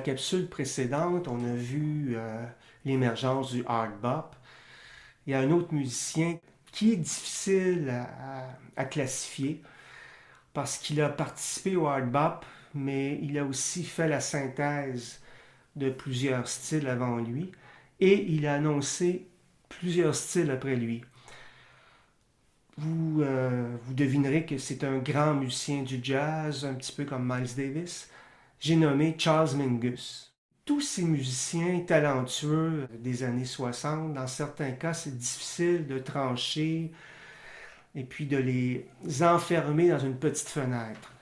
capsule précédente, on a vu l'émergence du hard bop. Il y a un autre musicien qui est difficile à classifier parce qu'il a participé au hard bop, mais il a aussi fait la synthèse de plusieurs styles avant lui et il a annoncé plusieurs styles après lui. Vous devinerez que c'est un grand musicien du jazz, un petit peu comme Miles Davis. J'ai nommé Charles Mingus. Tous ces musiciens talentueux des années 60, dans certains cas, c'est difficile de trancher et puis de les enfermer dans une petite fenêtre.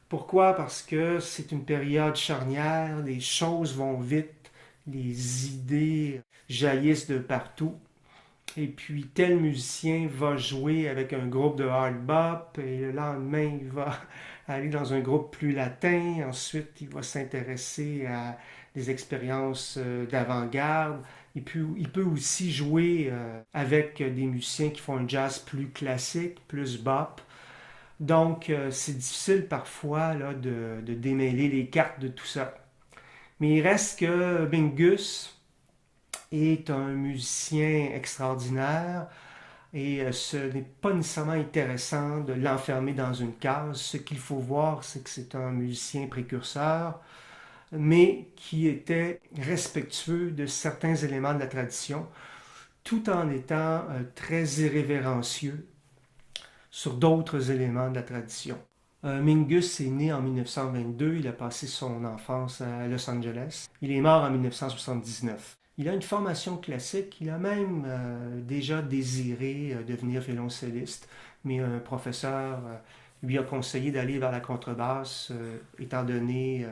Pourquoi? Parce que c'est une période charnière, les choses vont vite, les idées jaillissent de partout. Et puis tel musicien va jouer avec un groupe de hard bop et le lendemain il va aller dans un groupe plus latin. Ensuite il va s'intéresser à des expériences d'avant-garde. Il peut aussi jouer avec des musiciens qui font un jazz plus classique, plus bop. Donc c'est difficile parfois là, de démêler les cartes de tout ça. Mais il reste que Mingus est un musicien extraordinaire et ce n'est pas nécessairement intéressant de l'enfermer dans une case. Ce qu'il faut voir, c'est que c'est un musicien précurseur, mais qui était respectueux de certains éléments de la tradition, tout en étant très irrévérencieux sur d'autres éléments de la tradition. Mingus est né en 1922, il a passé son enfance à Los Angeles. Il est mort en 1979. Il a une formation classique, il a même déjà désiré devenir violoncelliste, mais un professeur lui a conseillé d'aller vers la contrebasse, étant donné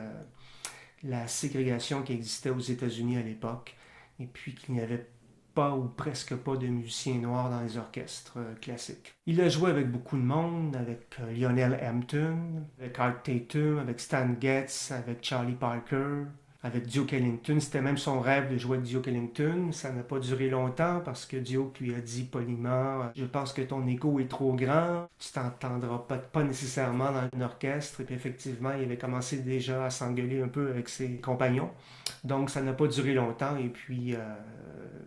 la ségrégation qui existait aux États-Unis à l'époque, et puis qu'il n'y avait pas ou presque pas de musiciens noirs dans les orchestres classiques. Il a joué avec beaucoup de monde, avec Lionel Hampton, avec Art Tatum, avec Stan Getz, avec Charlie Parker, avec Duke Ellington. C'était même son rêve de jouer avec Duke Ellington. Ça n'a pas duré longtemps parce que Duke lui a dit poliment « Je pense que ton ego est trop grand, tu t'entendras pas nécessairement dans un orchestre. » Et puis effectivement, il avait commencé déjà à s'engueuler un peu avec ses compagnons. Donc ça n'a pas duré longtemps et puis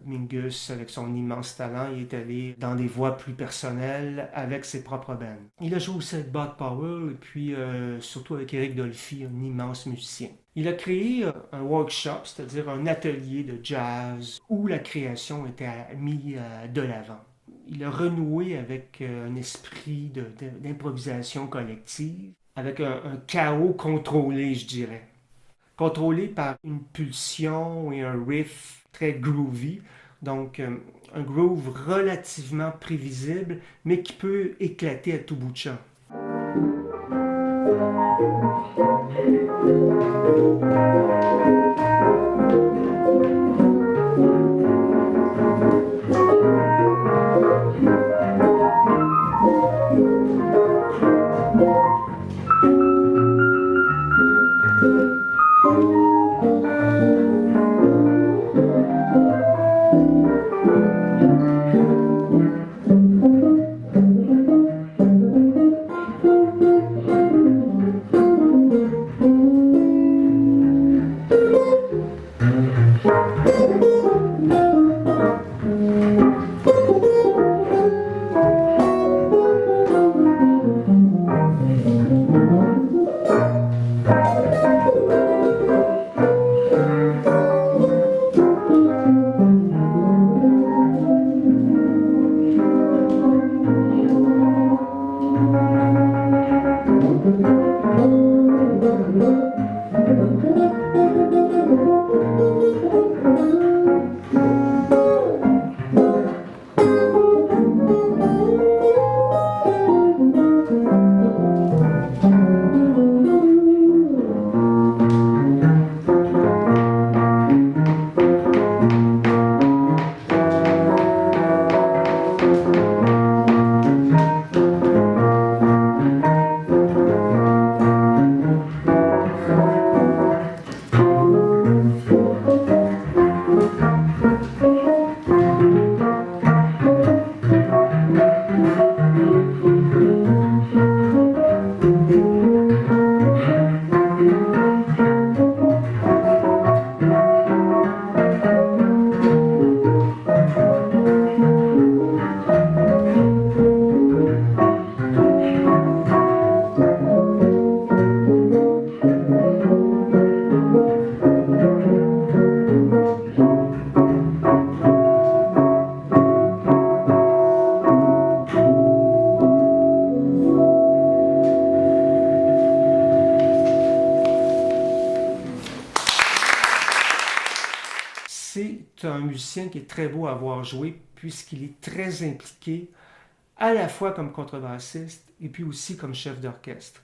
Mingus, avec son immense talent, il est allé dans des voies plus personnelles avec ses propres bands. Il a joué aussi avec Bud Powell et puis surtout avec Eric Dolphy, un immense musicien. Il a créé un workshop, c'est-à-dire un atelier de jazz où la création était mise de l'avant. Il a renoué avec un esprit d'improvisation collective, avec un chaos contrôlé, je dirais. Contrôlé par une pulsion et un riff très groovy, donc un groove relativement prévisible, mais qui peut éclater à tout bout de champ. un musicien qui est très beau à voir jouer puisqu'il est très impliqué à la fois comme contrebassiste et puis aussi comme chef d'orchestre.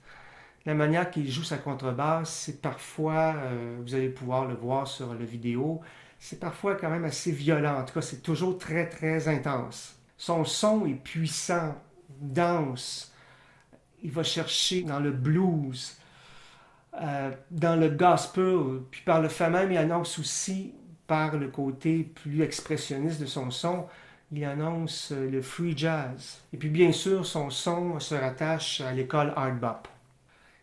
La manière qu'il joue sa contrebasse, c'est parfois, vous allez pouvoir le voir sur la vidéo, c'est parfois quand même assez violent. En tout cas, c'est toujours très, très intense. Son son est puissant, dense. Il va chercher dans le blues, dans le gospel, puis par le fait même, il annonce aussi, par le côté plus expressionniste de son son, il annonce le free jazz. Et puis bien sûr, son son se rattache à l'école hard bop.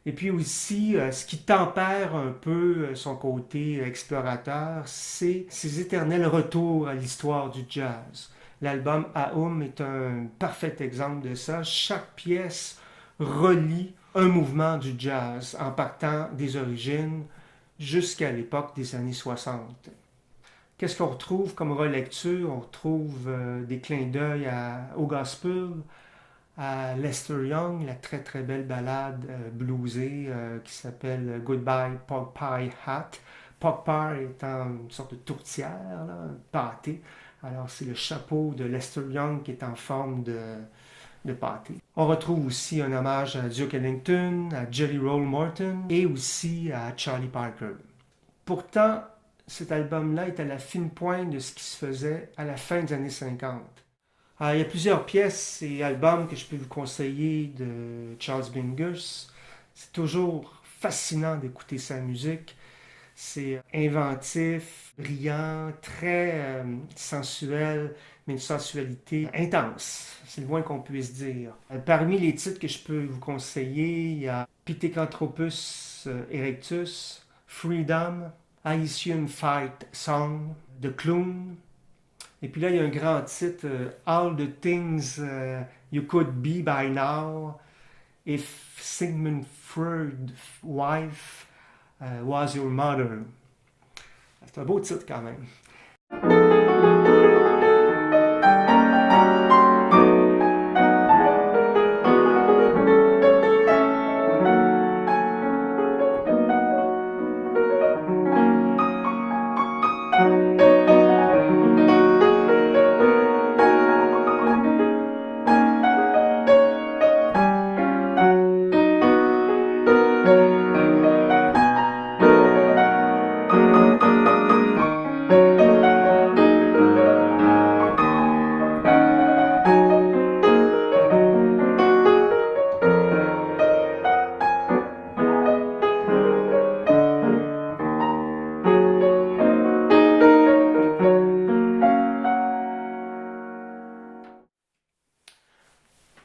Et puis aussi, ce qui tempère un peu son côté explorateur, c'est ses éternels retours à l'histoire du jazz. L'album Aum est un parfait exemple de ça. Chaque pièce relie un mouvement du jazz en partant des origines jusqu'à l'époque des années 60. Qu'est-ce qu'on retrouve comme relecture? On retrouve des clins d'œil au gospel, à Lester Young, la très très belle ballade bluesée qui s'appelle Goodbye Pork Pie Hat. Pork Pie étant une sorte de tourtière, là, pâté. Alors c'est le chapeau de Lester Young qui est en forme de pâté. On retrouve aussi un hommage à Duke Ellington, à Jelly Roll Morton et aussi à Charlie Parker. Pourtant, cet album-là est à la fine pointe de ce qui se faisait à la fin des années 50. Alors, il y a plusieurs pièces et albums que je peux vous conseiller de Charles Mingus. C'est toujours fascinant d'écouter sa musique. C'est inventif, brillant, très sensuel, mais une sensualité intense. C'est le moins qu'on puisse dire. Parmi les titres que je peux vous conseiller, il y a Pithecanthropus erectus, Freedom, Haitian Fight Song, The Clown. Et puis là, il y a un grand titre, All the Things You Could Be By Now, If Sigmund Freud's Wife Was Your Mother. C'est un beau titre quand même.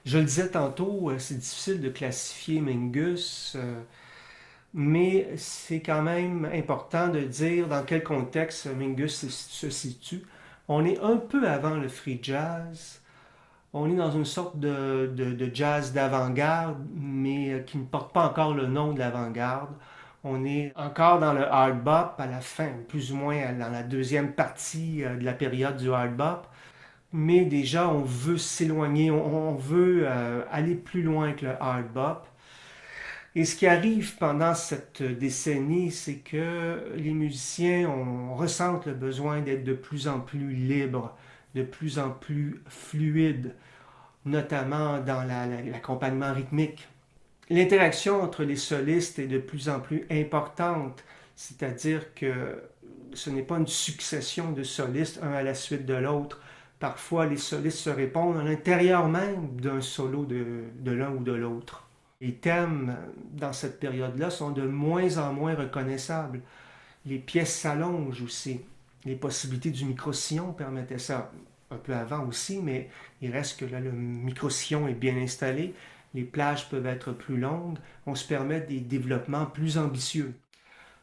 Je le disais tantôt, c'est difficile de classifier Mingus, mais c'est quand même important de dire dans quel contexte Mingus se situe. On est un peu avant le free jazz. On est dans une sorte de jazz d'avant-garde, mais qui ne porte pas encore le nom de l'avant-garde. On est encore dans le hard bop à la fin, plus ou moins dans la deuxième partie de la période du hard bop. Mais déjà, on veut s'éloigner, on veut aller plus loin que le hard bop. Et ce qui arrive pendant cette décennie, c'est que les musiciens ressentent le besoin d'être de plus en plus libres, de plus en plus fluides, notamment dans l'accompagnement rythmique. L'interaction entre les solistes est de plus en plus importante, c'est-à-dire que ce n'est pas une succession de solistes, un à la suite de l'autre. Parfois, les solistes se répondent à l'intérieur même d'un solo de l'un ou de l'autre. Les thèmes dans cette période-là sont de moins en moins reconnaissables. Les pièces s'allongent aussi. Les possibilités du micro-sillon permettaient ça un peu avant aussi, mais il reste que là, le micro-sillon est bien installé. Les plages peuvent être plus longues. On se permet des développements plus ambitieux.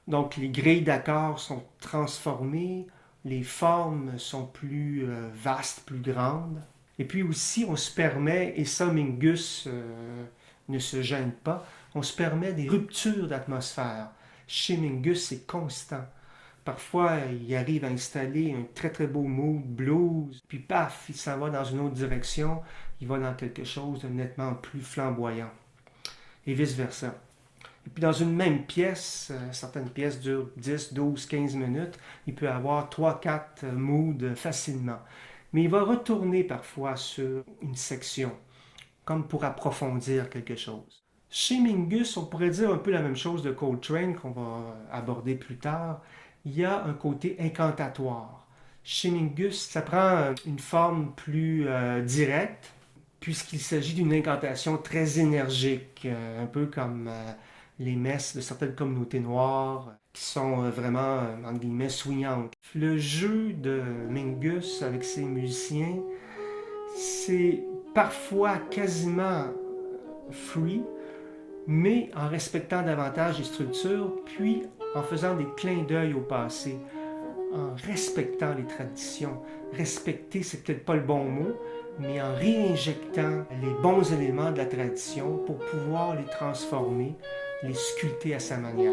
Donc, les grilles d'accords sont transformées. Les formes sont plus vastes, plus grandes. Et puis aussi, on se permet, et ça Mingus ne se gêne pas, on se permet des ruptures d'atmosphère. Chez Mingus, c'est constant. Parfois, il arrive à installer un très très beau mood blues, puis paf, il s'en va dans une autre direction, il va dans quelque chose de nettement plus flamboyant. Et vice-versa. Et puis dans une même pièce, certaines pièces durent 10, 12, 15 minutes, il peut y avoir 3, 4 moods facilement. Mais il va retourner parfois sur une section, comme pour approfondir quelque chose. Chez Mingus, on pourrait dire un peu la même chose de Coltrane qu'on va aborder plus tard. Il y a un côté incantatoire. Chez Mingus, ça prend une forme plus directe, puisqu'il s'agit d'une incantation très énergique, un peu comme les messes de certaines communautés noires, qui sont vraiment, entre guillemets, soignantes. Le jeu de Mingus avec ses musiciens, c'est parfois quasiment free, mais en respectant davantage les structures, puis en faisant des clins d'œil au passé, en respectant les traditions. Respecter, c'est peut-être pas le bon mot, mais en réinjectant les bons éléments de la tradition pour pouvoir les transformer, les sculpter à sa manière.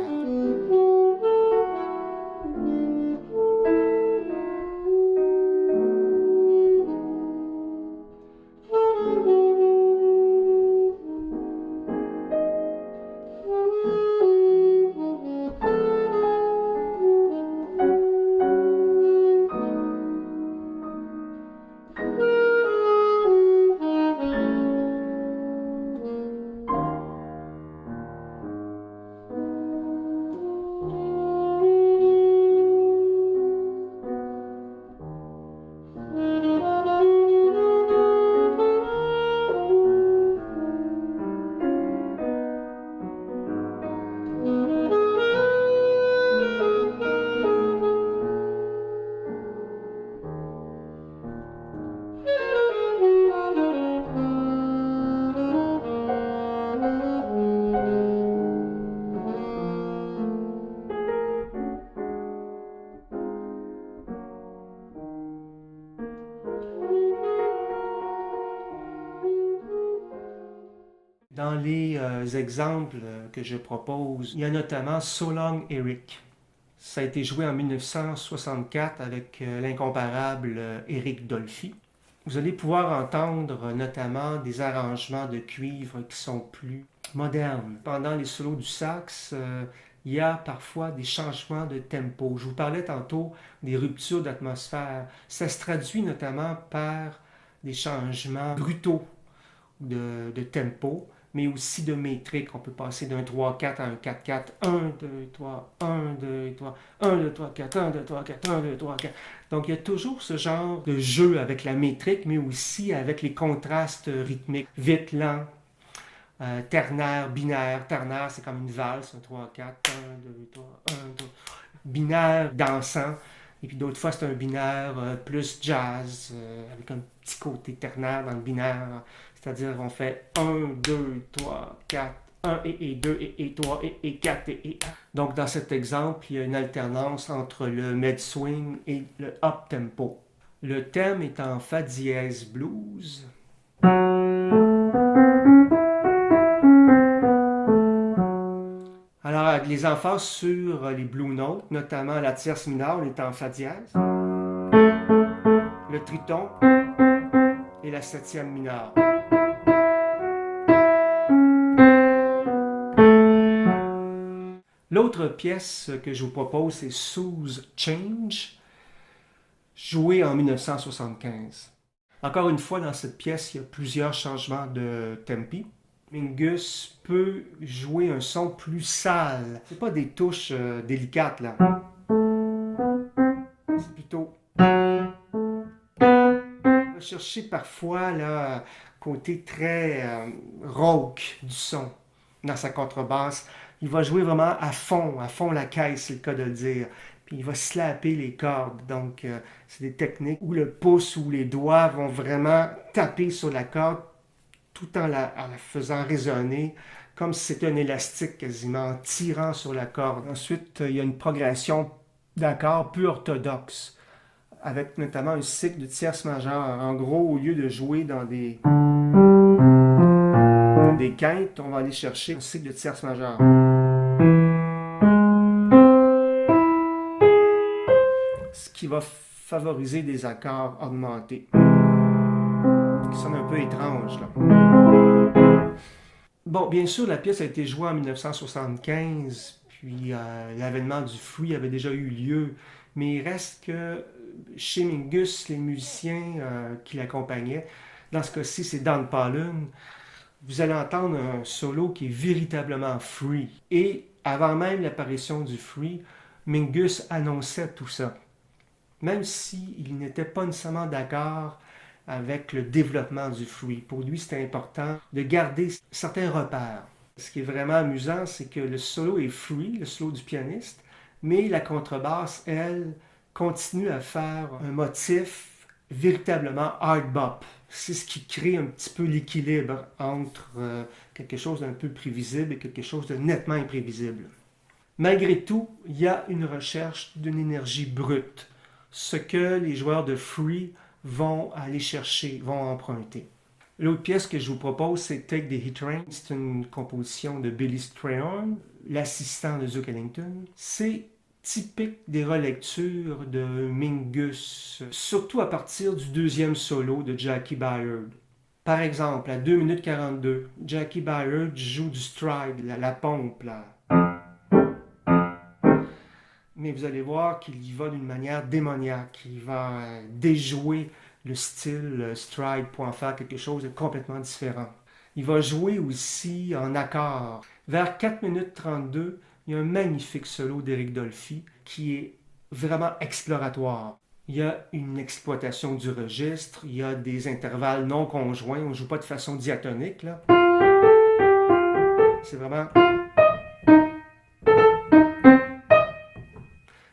Dans les exemples que je propose, il y a notamment So Long Eric. Ça a été joué en 1964 avec l'incomparable Eric Dolphy. Vous allez pouvoir entendre notamment des arrangements de cuivre qui sont plus modernes. Pendant les solos du sax, il y a parfois des changements de tempo. Je vous parlais tantôt des ruptures d'atmosphère. Ça se traduit notamment par des changements brutaux de tempo, mais aussi de métrique. On peut passer d'un 3-4 à un 4-4, 1, 2, 3, 1, 2, 3, 1, 2, 3, 4, 1, 2, 3, 4, 1, 2, 3, 4. Donc il y a toujours ce genre de jeu avec la métrique, mais aussi avec les contrastes rythmiques, vite, lent, ternaire, binaire. Ternaire, c'est comme une valse, un 3, 4, 1, 2, 3, 1, 2. Binaire, dansant. Et puis d'autres fois, c'est un binaire plus jazz, avec un petit côté ternaire dans le binaire. C'est-à-dire, on fait 1, 2, 3, 4, 1 et 2 et 3 et 4 et 1. Donc, dans cet exemple, il y a une alternance entre le mid-swing et le up-tempo. Le thème est en fa dièse blues. Alors, les emphases sur les blue notes, notamment la tierce mineure, est en fa dièse. Le triton et la septième mineure. L'autre pièce que je vous propose, c'est Sue's Change, jouée en 1975. Encore une fois, dans cette pièce, il y a plusieurs changements de tempi. Mingus peut jouer un son plus sale. C'est pas des touches délicates, là. C'est plutôt... On va chercher parfois, là, côté très rauque du son dans sa contrebasse. Il va jouer vraiment à fond la caisse, c'est le cas de le dire. Puis il va slapper les cordes. Donc, c'est des techniques où le pouce ou les doigts vont vraiment taper sur la corde tout en la faisant résonner, comme si c'était un élastique quasiment, en tirant sur la corde. Ensuite, il y a une progression d'accords plus orthodoxe, avec notamment un cycle de tierces majeures. En gros, au lieu de jouer dans des quintes, on va aller chercher un cycle de tierces majeures. Ce qui va favoriser des accords augmentés, qui sonnent un peu étranges, là. Bon, bien sûr, la pièce a été jouée en 1975, puis l'avènement du free avait déjà eu lieu, mais il reste que chez Mingus, les musiciens qui l'accompagnaient, dans ce cas-ci, c'est Don Pollen, vous allez entendre un solo qui est véritablement free. Et avant même l'apparition du free, Mingus annonçait tout ça. Même s'il n'était pas nécessairement d'accord avec le développement du free. Pour lui, c'était important de garder certains repères. Ce qui est vraiment amusant, c'est que le solo est free, le solo du pianiste, mais la contrebasse, elle, continue à faire un motif véritablement hard bop. C'est ce qui crée un petit peu l'équilibre entre quelque chose d'un peu prévisible et quelque chose de nettement imprévisible. Malgré tout, il y a une recherche d'une énergie brute, ce que les joueurs de free vont aller chercher, vont emprunter. L'autre pièce que je vous propose, c'est Take the Heat Train. C'est une composition de Billy Strayhorn, l'assistant de Duke Ellington. C'est typique des relectures de Mingus, surtout à partir du deuxième solo de Jackie Byard. Par exemple, à 2 minutes 42, Jackie Byard joue du stride, la pompe, là. Mais vous allez voir qu'il y va d'une manière démoniaque. Il va déjouer le style stride pour en faire quelque chose de complètement différent. Il va jouer aussi en accord. Vers 4 minutes 32, il y a un magnifique solo d'Éric Dolphy qui est vraiment exploratoire. Il y a une exploitation du registre, il y a des intervalles non conjoints, on ne joue pas de façon diatonique, là. C'est vraiment...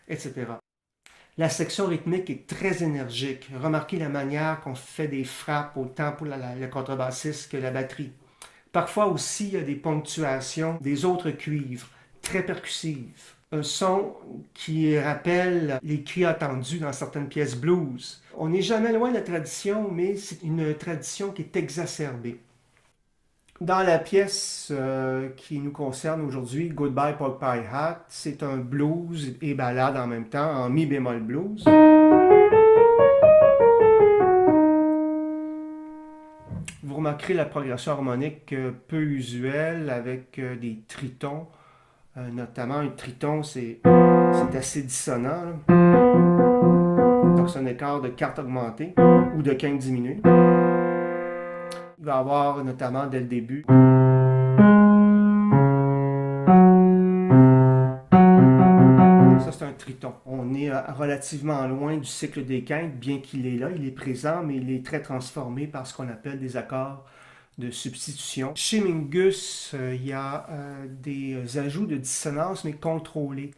etc. La section rythmique est très énergique. Remarquez la manière qu'on fait des frappes autant pour le contrebassiste que la batterie. Parfois aussi, il y a des ponctuations des autres cuivres, très percussives. Un son qui rappelle les cris attendus dans certaines pièces blues. On n'est jamais loin de la tradition, mais c'est une tradition qui est exacerbée. Dans la pièce qui nous concerne aujourd'hui, Goodbye Pork Pie Hat, c'est un blues et ballade en même temps, en mi bémol blues. Vous remarquerez la progression harmonique peu usuelle avec des tritons, notamment un triton, c'est assez dissonant, là. Donc c'est un écart de quarte augmentée ou de quinte diminuée. Il va y avoir notamment dès le début ça, c'est un triton. On est relativement loin du cycle des quintes, bien qu'il est là, il est présent, mais il est très transformé par ce qu'on appelle des accords de substitution. Chez Mingus, il y a des ajouts de dissonance, mais contrôlés.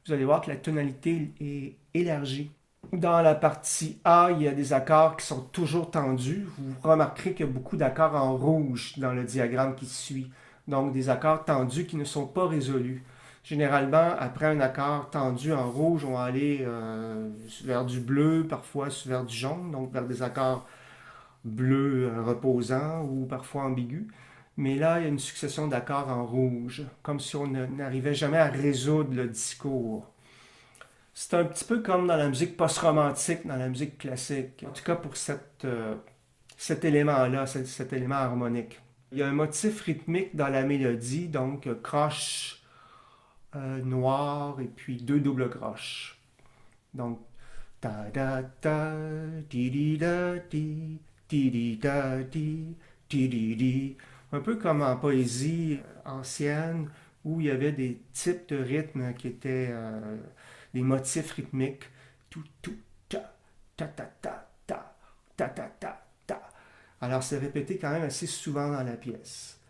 Vous allez voir que la tonalité est élargie. Dans la partie A, il y a des accords qui sont toujours tendus. Vous remarquerez qu'il y a beaucoup d'accords en rouge dans le diagramme qui suit. Donc, des accords tendus qui ne sont pas résolus. Généralement, après un accord tendu en rouge, on va aller vers du bleu, parfois vers du jaune, donc vers des accords bleus reposants ou parfois ambigus. Mais là, il y a une succession d'accords en rouge, comme si on n'arrivait jamais à résoudre le discours. C'est un petit peu comme dans la musique post-romantique, dans la musique classique, en tout cas pour cet élément-là, cet élément harmonique. Il y a un motif rythmique dans la mélodie, donc croche noir et puis deux doubles croches. Donc, ta da ta, di di da di, da di, di. Un peu comme en poésie ancienne, où il y avait des types de rythmes qui étaient des motifs rythmiques. Tout, tout, ta, ta, ta, ta, ta, ta, ta, ta, ta. Alors, c'est répété quand même assez souvent dans la pièce.